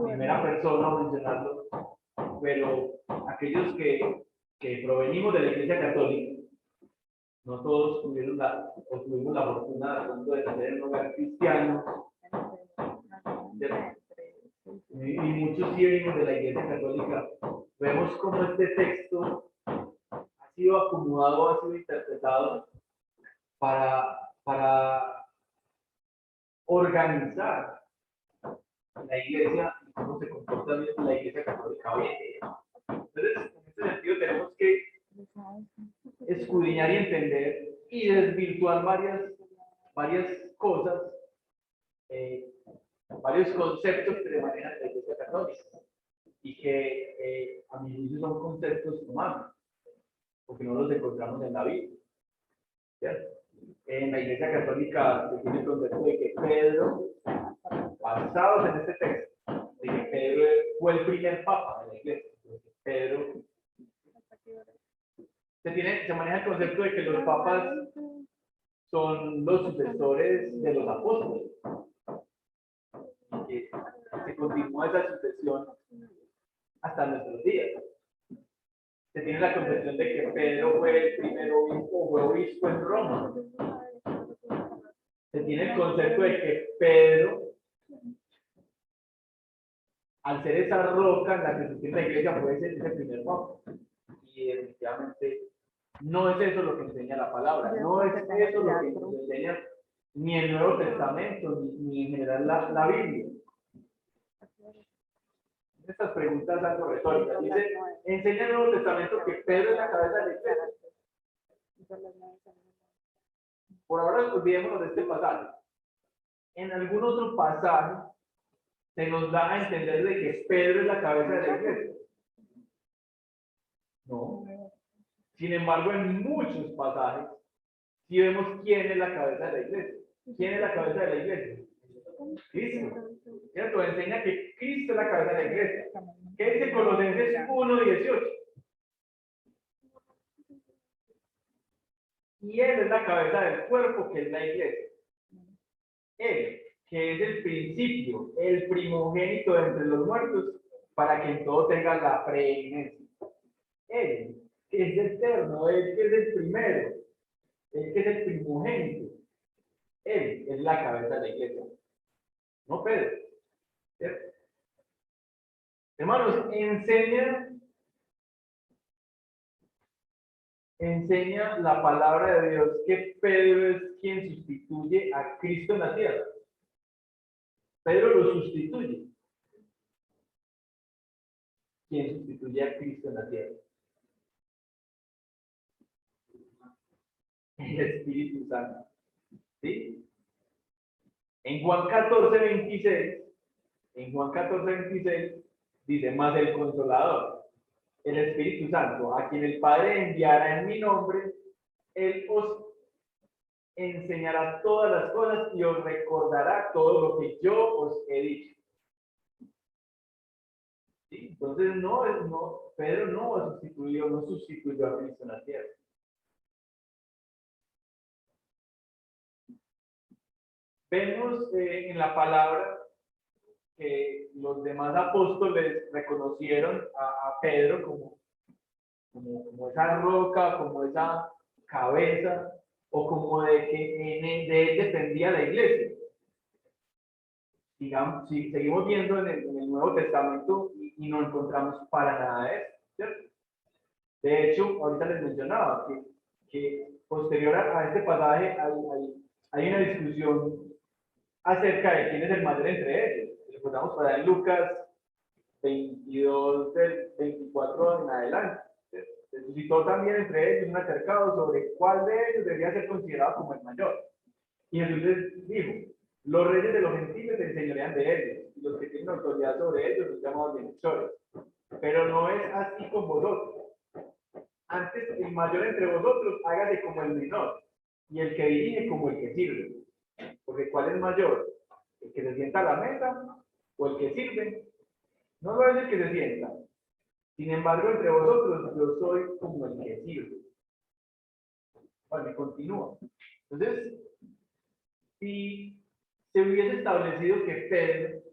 primera persona o mencionarlo, pero aquellos que provenimos de la Iglesia Católica, no todos tuvimos la fortuna de nacer en un hogar cristiano, y muchos sí venimos de la Iglesia Católica. Vemos cómo este texto ha sido acomodado, ha sido interpretado para organizar la Iglesia y cómo se comporta la Iglesia Católica hoy en día. Entonces, en este sentido, tenemos que escudriñar y entender y desvirtuar varias cosas, varios conceptos que se manejan en la Iglesia Católica y que a mi juicio son conceptos humanos, porque no los encontramos en la Biblia. ¿Cierto? En la Iglesia Católica se tiene el concepto de que Pedro, basados en este texto, de que Pedro fue el primer papa de la Iglesia. Pedro se maneja el concepto de que los papas son los sucesores de los apóstoles. Y que se continúa esa sucesión hasta nuestros días. Se tiene la concepción de que Pedro fue el primer obispo, fue obispo en Roma. Se tiene el concepto de que Pedro, al ser esa roca en la que se tiene la iglesia, puede ser ese primer papa. Y definitivamente no es eso lo que enseña la palabra, no es eso lo que nos enseña ni el Nuevo Testamento, ni en general la Biblia. Estas preguntas algo retóricas. Dice, enseña el Nuevo Testamento que Pedro es la cabeza de la iglesia. Por ahora olvidémonos de este pasaje. En algún otro pasaje se nos da a entender de que Pedro es la cabeza de la iglesia. No. Sin embargo, en muchos pasajes sí vemos quién es la cabeza de la iglesia. ¿Quién es la cabeza de la iglesia? Cristo. ¿Cierto? Enseña que Cristo es la cabeza de la iglesia. ¿Qué dice Colosenses 1:18? Y Él es la cabeza del cuerpo, que es la iglesia. Él, que es el principio, el primogénito de entre los muertos, para que en todo tenga la preeminencia. Él, que es eterno, Él que es el primero, Él que es el primogénito. Él es la cabeza de la iglesia. No Pedro. ¿Cierto? Hermanos, enseña la palabra de Dios que Pedro es quien sustituye a Cristo en la tierra. Pedro lo sustituye. ¿Quién sustituye a Cristo en la tierra? El Espíritu Santo. ¿Sí? En Juan 14:26, dice, más el Consolador, el Espíritu Santo, a quien el Padre enviará en mi nombre, Él os enseñará todas las cosas y os recordará todo lo que yo os he dicho. ¿Sí? Entonces, Pedro no sustituyó a Cristo en la tierra. Vemos en la palabra que los demás apóstoles reconocieron a Pedro como esa roca, como esa cabeza, o como de que de él dependía la iglesia. Digamos, si seguimos viendo en el Nuevo Testamento y no encontramos para nada de eso, ¿cierto? De hecho, ahorita les mencionaba que posterior a este pasaje hay una discusión acerca de quién es el mayor entre ellos. Recordamos para en Lucas 22, del 24 en adelante. Se suscitó también entre ellos un altercado sobre cuál de ellos debería ser considerado como el mayor. Y Jesús les dijo: los reyes de los gentiles se enseñorean de ellos, y los que tienen autoridad sobre ellos los llamados bienhechores. Pero no es así con vosotros. Antes, el mayor entre vosotros, hágase como el menor, y el que dirige como el que sirve. Porque ¿cuál es mayor? ¿El que se sienta a la mesa o el que sirve? No lo es el que se sienta. Sin embargo, entre vosotros, yo soy como el que sirve. Vale, continúa. Entonces, si se hubiese establecido que Pedro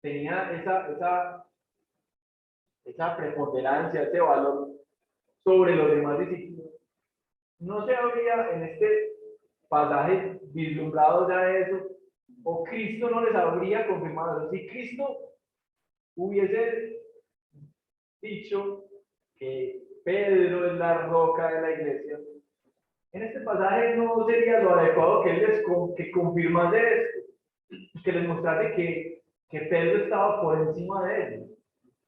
tenía esa preponderancia, ese valor sobre los demás discípulos, no se habría en este pasaje vislumbrado ya eso, o Cristo no les habría confirmado eso. Si Cristo hubiese dicho que Pedro es la roca de la iglesia, en este pasaje no sería lo adecuado que él que confirmase esto, que les mostrase que Pedro estaba por encima de ellos.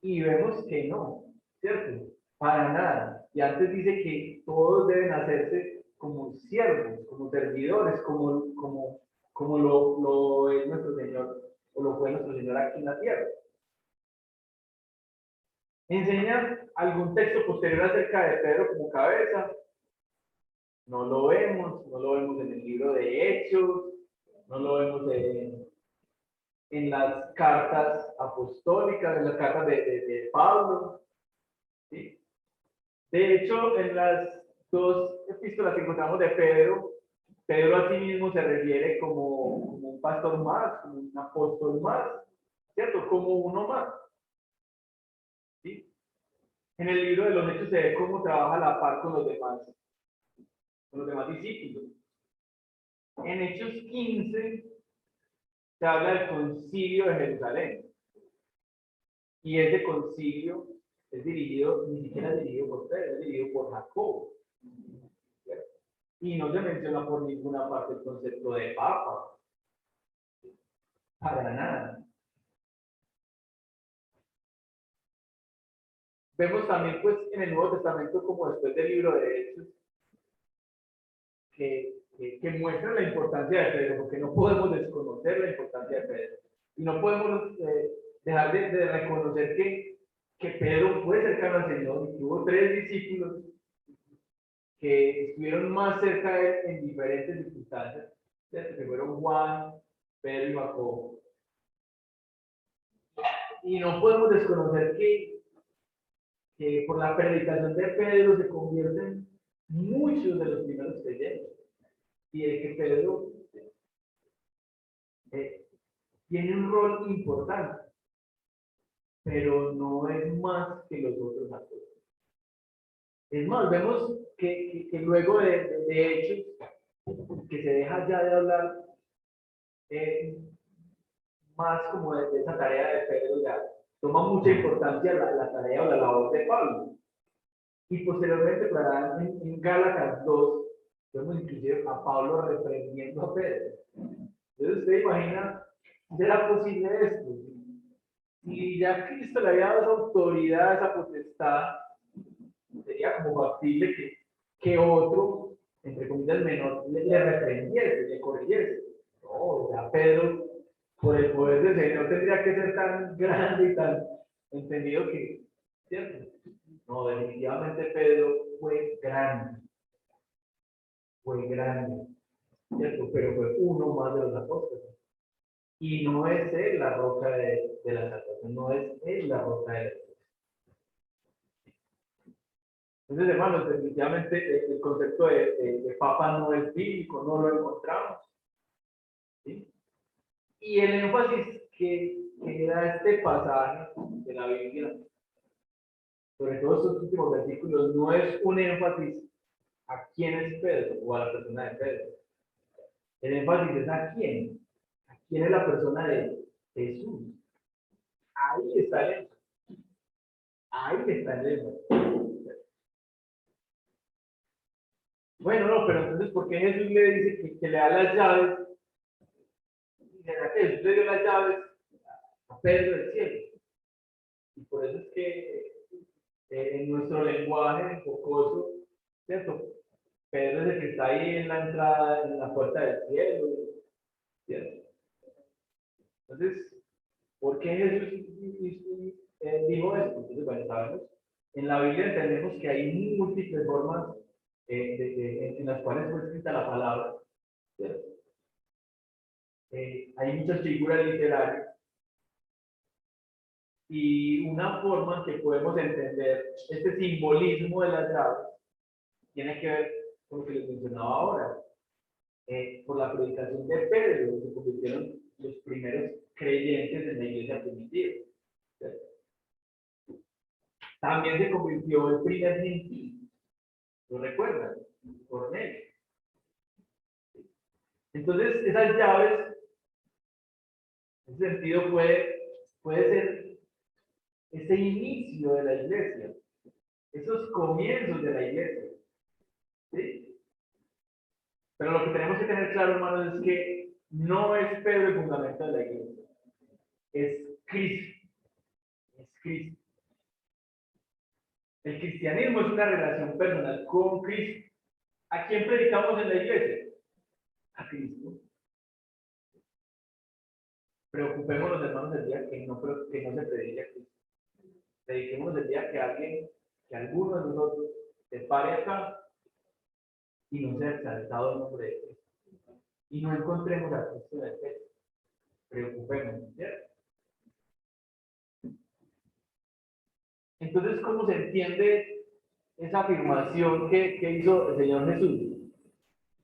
Y vemos que no, ¿cierto? Para nada. Y antes dice que todos deben hacerse como siervos, como servidores, como lo es nuestro Señor, o lo fue nuestro Señor aquí en la tierra. ¿Enseña algún texto posterior acerca de Pedro como cabeza? No lo vemos en el libro de Hechos, no lo vemos en las cartas apostólicas, en las cartas de Pablo. ¿Sí? De hecho, en las dos epístolas que encontramos de Pedro, Pedro a sí mismo se refiere como un pastor más, como un apóstol más, ¿cierto? Como uno más. ¿Sí? En el libro de los Hechos se ve cómo trabaja a la par con los demás discípulos. En Hechos 15 se habla del concilio de Jerusalén. Y ese concilio es dirigido, ni siquiera es dirigido por Pedro, es dirigido por Jacobo. Y no se menciona por ninguna parte el concepto de papa. Para nada. Vemos también, pues, en el Nuevo Testamento, como después del libro de Hechos, que muestra la importancia de Pedro, porque no podemos desconocer la importancia de Pedro. Y no podemos dejar de reconocer que Pedro fue cercano al Señor y tuvo 3 discípulos que estuvieron más cerca de él en diferentes circunstancias, ¿cierto? Que fueron Juan, Pedro y Jacobo. Y no podemos desconocer que por la predicación de Pedro se convierten muchos de los primeros creyentes. Y de que Pedro tiene un rol importante, pero no es más que los otros apóstoles. Es más, vemos que luego de Hechos, que se deja ya de hablar más como de esa tarea de Pedro, ya toma mucha importancia la tarea o la labor de Pablo. Y posteriormente, para en Gálatas 2, vemos inclusive a Pablo reprendiendo a Pedro. Entonces, usted imagina, ¿será posible esto? Si ya Cristo le había dado esa autoridad, esa potestad, sería como factible que otro, entre comillas menor, le reprendiese, le corrigiese. No, ya Pedro, por el poder del Señor, tendría que ser tan grande y tan entendido que, ¿cierto? No, definitivamente Pedro fue grande, ¿cierto? Pero fue uno más de los apóstoles. Y no es él la roca de la salvación, no es él la roca de la salvación. Entonces, hermanos, definitivamente el concepto de papa no es bíblico, no lo encontramos. ¿Sí? Y el énfasis que da este pasaje de la Biblia, sobre todo estos últimos versículos, no es un énfasis a quién es Pedro o a la persona de Pedro. El énfasis es a quién. ¿A quién es la persona de Jesús? Ahí está el énfasis. Ahí está el énfasis. Bueno, no, pero entonces, ¿por qué Jesús le dice que le da las llaves? ¿Será que Jesús le dio las llaves a Pedro del cielo? Y por eso es que en nuestro lenguaje jocoso, ¿cierto? Pedro es el que está ahí en la entrada, en la puerta del cielo, ¿cierto? Entonces, ¿por qué Jesús dijo esto? Entonces, bueno, sabemos, en la Biblia entendemos que hay múltiples formas en las cuales fue escrita la palabra, ¿cierto? Hay muchas figuras literarias y una forma en que podemos entender este simbolismo de las llaves tiene que ver con lo que les mencionaba ahora. Por la predicación de Pedro, se convirtieron los primeros creyentes en la iglesia primitiva. ¿Cierto? También se convirtió el primer gentil, ¿lo recuerdan? Cornelio. Entonces, esas llaves, en ese sentido, puede ser ese inicio de la iglesia, esos comienzos de la iglesia. ¿Sí? Pero lo que tenemos que tener claro, hermanos, es que no es Pedro el fundamento de la iglesia, es Cristo. Es Cristo. El cristianismo es una relación personal con Cristo. ¿A quién predicamos en la iglesia? A Cristo. Preocupémonos, hermanos, del día que no se predique a Cristo. Prediquémonos el día que alguno de nosotros se pare acá y no sea exaltado el nombre de Cristo. Y no encontremos a Cristo en el pecho. Preocupémonos, ¿cierto? Entonces, ¿cómo se entiende esa afirmación que hizo el Señor Jesús?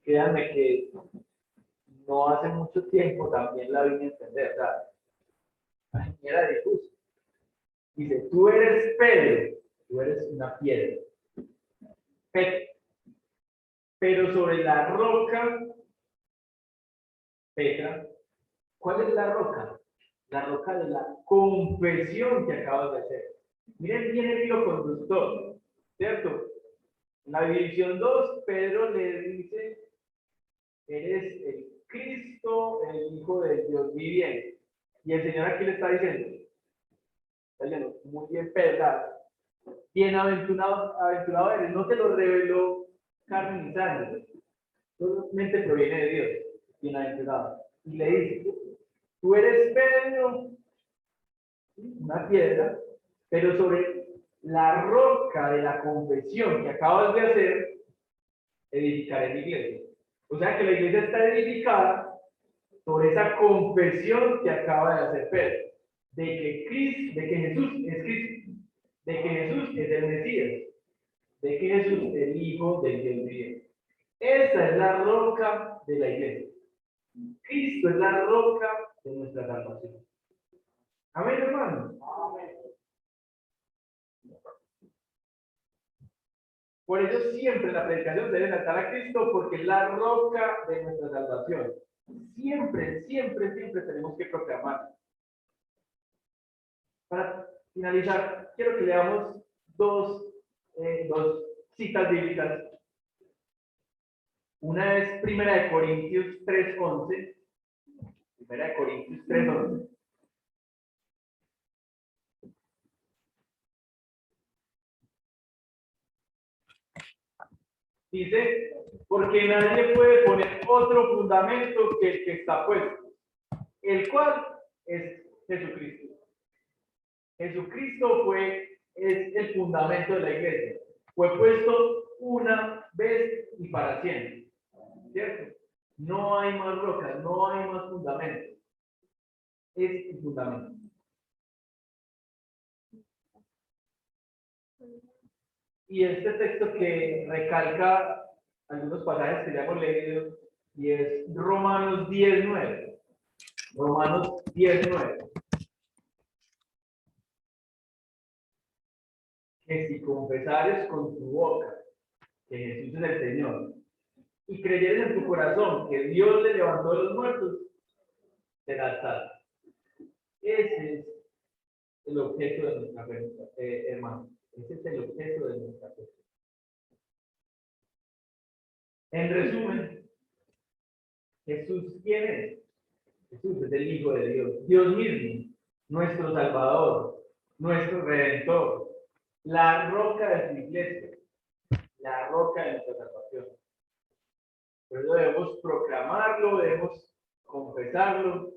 Créanme que no hace mucho tiempo también la vine a entender. O sea, era difuso. Dice, tú eres Pedro, tú eres una piedra. Pero sobre la roca, Petra, ¿cuál es la roca? La roca de la confesión que acabas de hacer. Miren bien el hilo conductor, ¿cierto? En la división 2, Pedro le dice, eres el Cristo, el Hijo de Dios viviente. Y el Señor aquí le está diciendo, muy bien, Pedro, bienaventurado eres, no te lo reveló carne ni sangre, solamente proviene de Dios, bienaventurado. Y le dice, tú eres Pedro, una piedra, pero sobre la roca de la confesión que acabas de hacer, edificaré mi iglesia. O sea que la iglesia está edificada sobre esa confesión que acaba de hacer Pedro, de que Jesús es Cristo, de que Jesús es el Mesías, de que Jesús es el Hijo del Dios viviente. Esa es la roca de la iglesia. Cristo es la roca de nuestra salvación. Amén, hermano. Amén. Por ello siempre la predicación debe tratar a Cristo porque es la roca de nuestra salvación. Siempre, siempre, siempre tenemos que proclamar. Para finalizar, quiero que leamos dos citas bíblicas. Una es Primera de Corintios 3:11. Primera de Corintios 3:11. Dice, porque nadie puede poner otro fundamento que el que está puesto, el cual es Jesucristo. Jesucristo es el fundamento de la iglesia. Fue puesto una vez y para siempre. ¿Cierto? No hay más rocas, no hay más fundamento. Es el fundamento. Y este texto que recalca algunos pasajes que ya hemos leído, y es Romanos 10:9. Romanos 10:9. Que si confesares con tu boca que Jesús es el Señor y creyeres en tu corazón que Dios le levantó de los muertos, serás salvo. Ese es el objeto de nuestra fe, hermano. Ese es el objeto de nuestra fe. En resumen, Jesús, ¿quién es? Jesús es el Hijo de Dios, Dios mismo, nuestro Salvador, nuestro Redentor, la roca de su iglesia, la roca de nuestra salvación. Por eso debemos proclamarlo, debemos confesarlo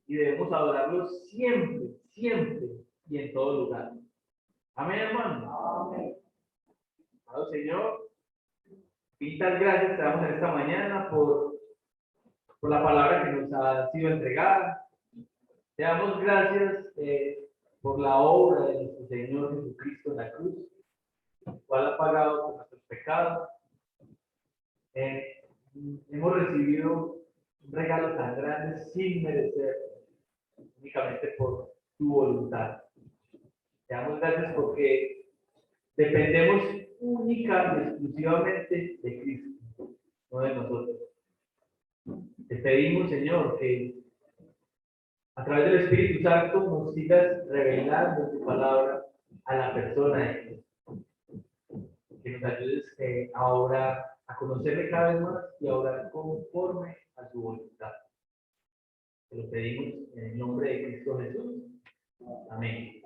y debemos adorarlo siempre, siempre y en todo lugar. Amén, hermano. Amén. Amado Señor, infinitas gracias te damos en esta mañana por la palabra que nos ha sido entregada. Te damos gracias por la obra de nuestro Señor Jesucristo en la cruz, el cual ha pagado por nuestros pecados. Hemos recibido un regalo tan grande sin merecer, únicamente por tu voluntad. Te damos gracias porque dependemos única y exclusivamente de Cristo, no de nosotros. Te pedimos, Señor, que a través del Espíritu Santo nos sigas revelando tu palabra a la persona de Cristo. Que nos ayudes ahora a conocerle cada vez más y a orar conforme a su voluntad. Te lo pedimos en el nombre de Cristo Jesús. Amén.